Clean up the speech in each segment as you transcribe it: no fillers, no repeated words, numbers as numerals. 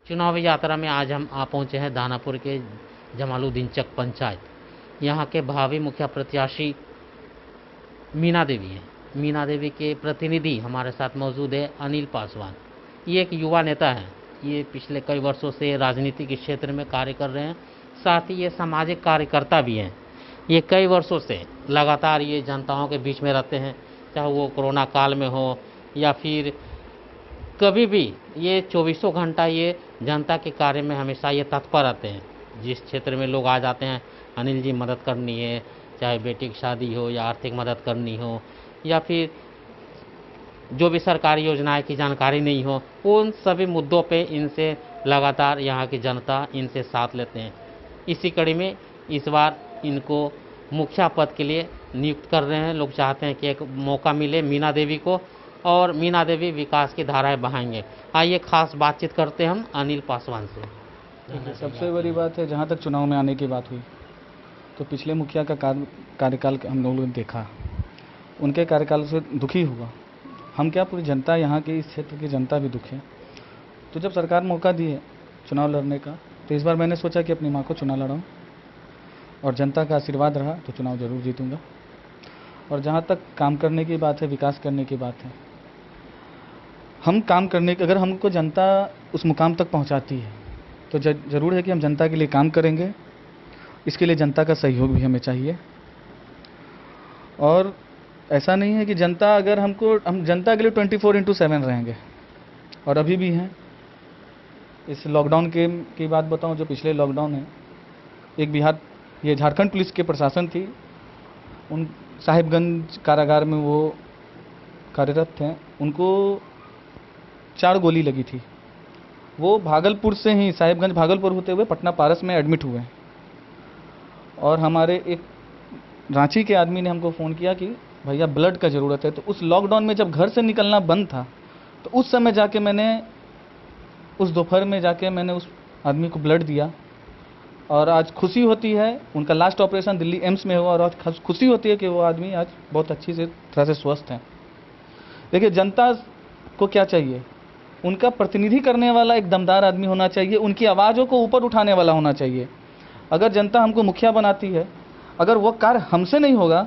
चुनावी यात्रा में आज हम आ पहुंचे हैं दानापुर के जमालुद्दीन चक पंचायत। यहाँ के भावी मुखिया प्रत्याशी मीना देवी हैं। मीना देवी के प्रतिनिधि हमारे साथ मौजूद है अनिल पासवान। ये एक युवा नेता हैं। ये पिछले कई वर्षों से राजनीति के क्षेत्र में कार्य कर रहे हैं, साथ ही ये सामाजिक कार्यकर्ता भी हैं। ये कई वर्षों से लगातार ये जनताओं के बीच में रहते हैं, चाहे वो कोरोना काल में हो या फिर कभी भी। ये 24 घंटा ये जनता के कार्य में हमेशा ये तत्पर रहते हैं। जिस क्षेत्र में लोग आ जाते हैं, अनिल जी मदद करनी है, चाहे बेटी की शादी हो या आर्थिक मदद करनी हो या फिर जो भी सरकारी योजनाएं की जानकारी नहीं हो, उन सभी मुद्दों पे इनसे लगातार यहाँ की जनता इनसे साथ लेते हैं। इसी कड़ी में इस बार इनको मुखिया पद के लिए नियुक्त कर रहे हैं। लोग चाहते हैं कि एक मौका मिले मीना देवी को, और मीना देवी विकास की धाराएं बहाएंगे। आइए खास बातचीत करते हैं हम अनिल पासवान से। देखिए, सबसे बड़ी बात है, जहाँ तक चुनाव में आने की बात हुई तो पिछले मुखिया का कार्यकाल हम लोगों ने देखा, उनके कार्यकाल से दुखी हुआ। हम क्या, पूरी जनता, यहाँ की इस क्षेत्र की जनता भी दुखी है। तो जब सरकार मौका दी है चुनाव लड़ने का, तो इस बार मैंने सोचा कि अपनी माँ को चुनाव लड़ाऊँ, और जनता का आशीर्वाद रहा तो चुनाव जरूर जीतूँगा। और जहाँ तक काम करने की बात है, विकास करने की बात है, हम काम करने के, अगर हमको जनता उस मुकाम तक पहुँचाती है तो ज़रूर है कि हम जनता के लिए काम करेंगे। इसके लिए जनता का सहयोग भी हमें चाहिए। और ऐसा नहीं है कि जनता, अगर हम जनता के लिए 24/7 रहेंगे, और अभी भी हैं। इस लॉकडाउन की बात बताऊं, जो पिछले लॉकडाउन है, एक ये झारखंड पुलिस के प्रशासन थी, उन साहिबगंज कारागार में वो कार्यरत थे, उनको 4 गोली लगी थी। वो भागलपुर से ही, साहिबगंज भागलपुर होते हुए पटना पारस में एडमिट हुए। और हमारे एक रांची के आदमी ने हमको फ़ोन किया कि भैया ब्लड का ज़रूरत है। तो उस लॉकडाउन में जब घर से निकलना बंद था, तो उस समय जाके उस दोपहर में जाके मैंने उस आदमी को ब्लड दिया। और आज खुशी होती है, उनका लास्ट ऑपरेशन दिल्ली एम्स में हुआ, और आज खुशी होती है कि वो आदमी आज बहुत अच्छी तरह से स्वस्थ हैं। देखिए, जनता को क्या चाहिए, उनका प्रतिनिधि करने वाला एक दमदार आदमी होना चाहिए, उनकी आवाज़ों को ऊपर उठाने वाला होना चाहिए। अगर जनता हमको मुखिया बनाती है, अगर वो कार्य हमसे नहीं होगा,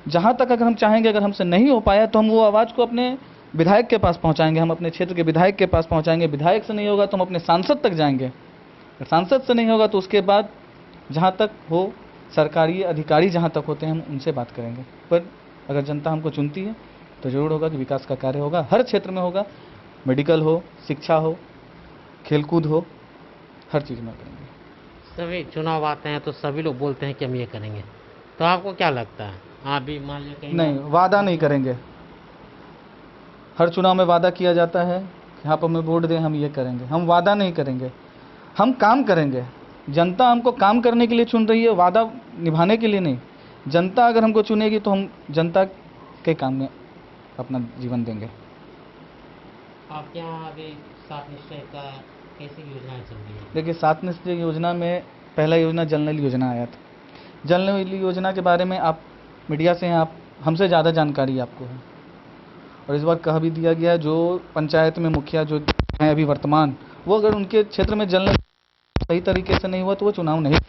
जहाँ तक अगर हम चाहेंगे, अगर हमसे नहीं हो पाया, तो हम वो आवाज़ को अपने विधायक के पास पहुँचाएंगे, हम अपने क्षेत्र के विधायक के पास पहुँचाएंगे। विधायक से नहीं होगा तो हम अपने सांसद तक जाएंगे, अगर सांसद से नहीं होगा तो उसके बाद जहाँ तक हो, सरकारी अधिकारी जहाँ तक होते हैं, हम उनसे बात करेंगे। पर अगर जनता हमको चुनती है तो ज़रूर होगा कि विकास का कार्य होगा, हर क्षेत्र में होगा। मेडिकल हो, शिक्षा हो, खेलकूद हो, हर चीज़ में करेंगे। सभी चुनाव आते हैं तो सभी लोग बोलते हैं कि हम ये करेंगे, तो आपको क्या लगता है, आप भी मान लीजिए कहीं? नहीं, वादा नहीं करेंगे। हर चुनाव में वादा किया जाता है कि आप हमें वोट दें, हम ये करेंगे। हम वादा नहीं करेंगे, हम काम करेंगे। जनता हमको काम करने के लिए चुन रही है, वादा निभाने के लिए नहीं। जनता अगर हमको चुनेगी तो हम जनता के काम में अपना जीवन देंगे। आपके यहाँ अभी 7 निश्चय का कैसी योजनाएं चल रही है? देखिए, 7 निश्चय योजना में पहला योजना जल नल योजना आया था। जल नल योजना के बारे में आप मीडिया से हैं, आप हमसे ज़्यादा जानकारी आपको है। और इस बार कह भी दिया गया है, जो पंचायत में मुखिया जो हैं अभी वर्तमान, वो अगर उनके क्षेत्र में जल नल सही तरीके से नहीं हुआ तो वो चुनाव नहीं।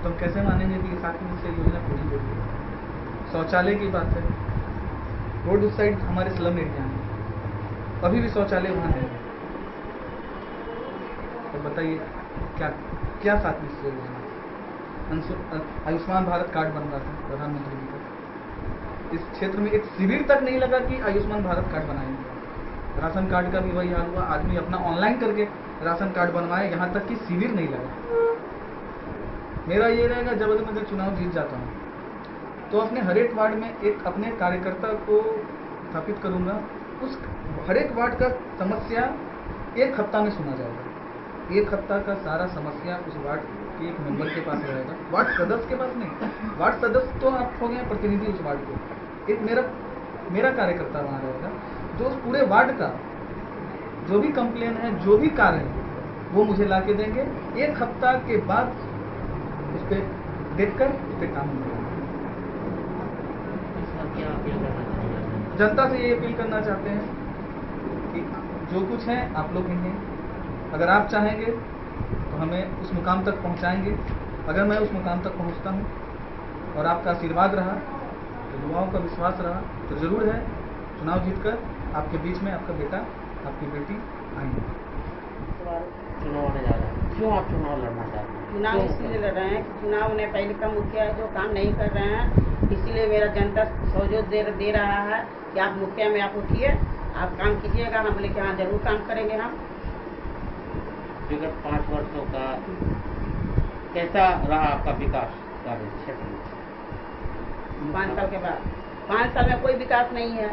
तो कैसे मानेंगे कि 7 निश्चय योजना पूरी हो गई? शौचालय की बात है, रोड उस साइड हमारे स्लम एरिया में अभी भी शौचालय वहाँ है। तो बताइए क्या क्या 7 निश्चय योजना? आयुष्मान भारत कार्ड बन रहा था प्रधानमंत्री जी का, इस क्षेत्र में एक शिविर तक नहीं लगा कि आयुष्मान भारत कार्ड बनाएंगे। राशन कार्ड का भी वही हाल हुआ, आदमी अपना ऑनलाइन करके राशन कार्ड बनवाए, यहाँ तक कि शिविर नहीं लगा। मेरा ये रहेगा, जब अगर मैं चुनाव जीत जाता हूँ तो अपने हर एक वार्ड में एक अपने कार्यकर्ता को स्थापित करूंगा। उस हर एक वार्ड का समस्या 1 हफ्ता में सुना जाएगा। 1 हफ्ता का सारा समस्या उस वार्ड के एक मेंबर के पास रहेगा, वार्ड सदस्य के पास नहीं। वार्ड सदस्य तो आप हो गए प्रतिनिधि उस वार्ड के, एक मेरा कार्यकर्ता वहाँ रहेगा, जो उस पूरे वार्ड का जो भी कंप्लेन है, जो भी कार्य है, वो मुझे ला के देंगे। 1 हफ्ता के बाद उस पर देखकर उस पर काम होगा। क्या अपील करना चाहिए? जनता से ये अपील करना चाहते हैं कि जो कुछ है आप लोग ही हैं। अगर आप चाहेंगे तो हमें उस मुकाम तक पहुंचाएंगे। अगर मैं उस मुकाम तक पहुंचता हूं और आपका आशीर्वाद रहा, तो युवाओं का विश्वास रहा, तो जरूर है चुनाव जीतकर आपके बीच में आपका बेटा, आपकी बेटी आएंगे। चुनाव होने जा रहा है, क्यों आप चुनाव लड़ना चाहते हैं? चुनाव इसलिए लड़ रहे हैं कि चुनाव ने पहले का मुखिया जो काम नहीं कर रहे हैं, इसीलिए मेरा जनता सहयोग दे रहा है कि आप मुखिया में आप उठिए, आप काम कीजिएगा। हम बोले कि हाँ जरूर काम करेंगे हम। विगत 5 वर्षों का कैसा रहा आपका विकास कार्य क्षेत्र में? 5 साल के बाद 5 साल में कोई विकास नहीं है।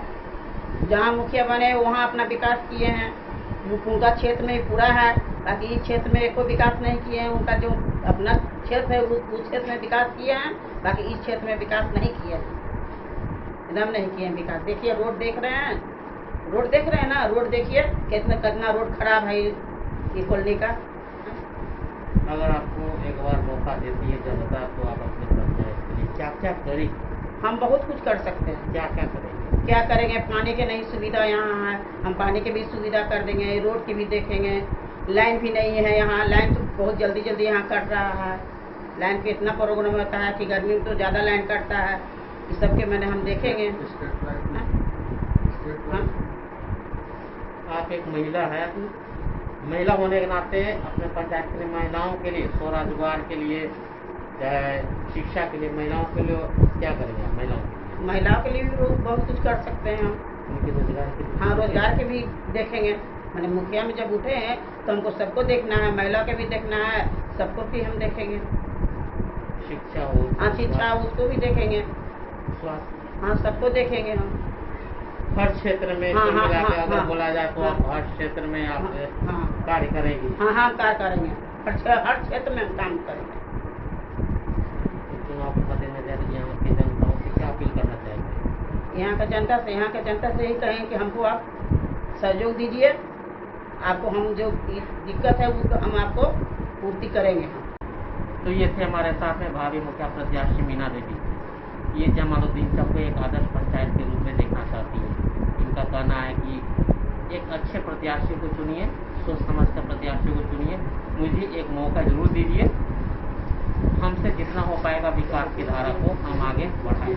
जहाँ मुखिया बने वहाँ अपना विकास किए हैं, उनका क्षेत्र में पूरा है, बाकी इस क्षेत्र में कोई विकास नहीं किए हैं। उनका जो अपना क्षेत्र है उस क्षेत्र में विकास किए हैं, बाकी इस क्षेत्र में विकास नहीं किए हैं, एकदम नहीं किए हैं विकास। देखिए रोड देख रहे हैं, रोड देख रहे हैं ना, रोड देखिए कितना रोड खराब है ये कॉलोनी का। अगर आपको एक बार मौका देती है जनता, तो आप अपने पंचायत के लिए क्या क्या करें? हम बहुत कुछ कर सकते हैं। क्या क्या करेंगे? क्या करेंगे? पानी की नई सुविधा यहाँ है, हम पानी की भी सुविधा कर देंगे, रोड की भी देखेंगे। लाइन भी नहीं है यहाँ, लाइन तो बहुत जल्दी यहाँ कट रहा है। लाइन पे इतना प्रॉब्लम होता है कि गर्मी में तो ज़्यादा लाइन कटता है। इस सब के मैंने हम देखेंगे। हाँ? आप एक महिला है, महिला होने के नाते अपने पंचायत के लिए महिलाओं के लिए स्वरोजगार के लिए, चाहे शिक्षा के लिए, महिलाओं के लिए क्या करेंगे आप? महिलाओं के लिए भी बहुत कुछ कर सकते हैं हम। उनके रोजगार के लिए? हाँ, रोजगार के भी देखेंगे। मैंने मुखिया में जब उठे हैं तो हमको सबको देखना है, महिला के भी देखना है, सबको भी हम देखेंगे। शिक्षा हो? हाँ, शिक्षा उसको भी देखेंगे। स्वास्थ्य? हाँ, सबको देखेंगे हम। हर क्षेत्र में हाँ, हाँ, मिला के हाँ, अगर हाँ, बोला जाए तो हाँ, आप हर क्षेत्र में आप हाँ, कार्य करेंगी? हाँ, हम कार्य करेंगे, हर क्षेत्र में हम काम करेंगे। चुनाव के मद्देनजर यहाँ की जनताओं से क्या अपील करना चाहेंगे? यहाँ के जनता से यही कहें कि हमको आप सहयोग दीजिए। आपको हम जो दिक्कत है वो हम आपको पूर्ति करेंगे हम। तो ये थे हमारे साथ में भावी मुखिया प्रत्याशी मीना देवी। ये जमालुद्दीन चक को एक आदर्श पंचायत के रूप में देखना चाहती है। इनका कहना है कि एक अच्छे प्रत्याशी को चुनिए, सोच समझ कर प्रत्याशी को चुनिए, मुझे एक मौका जरूर दीजिए, हमसे जितना हो पाएगा विकास की धारा को हम आगे बढ़ाएं।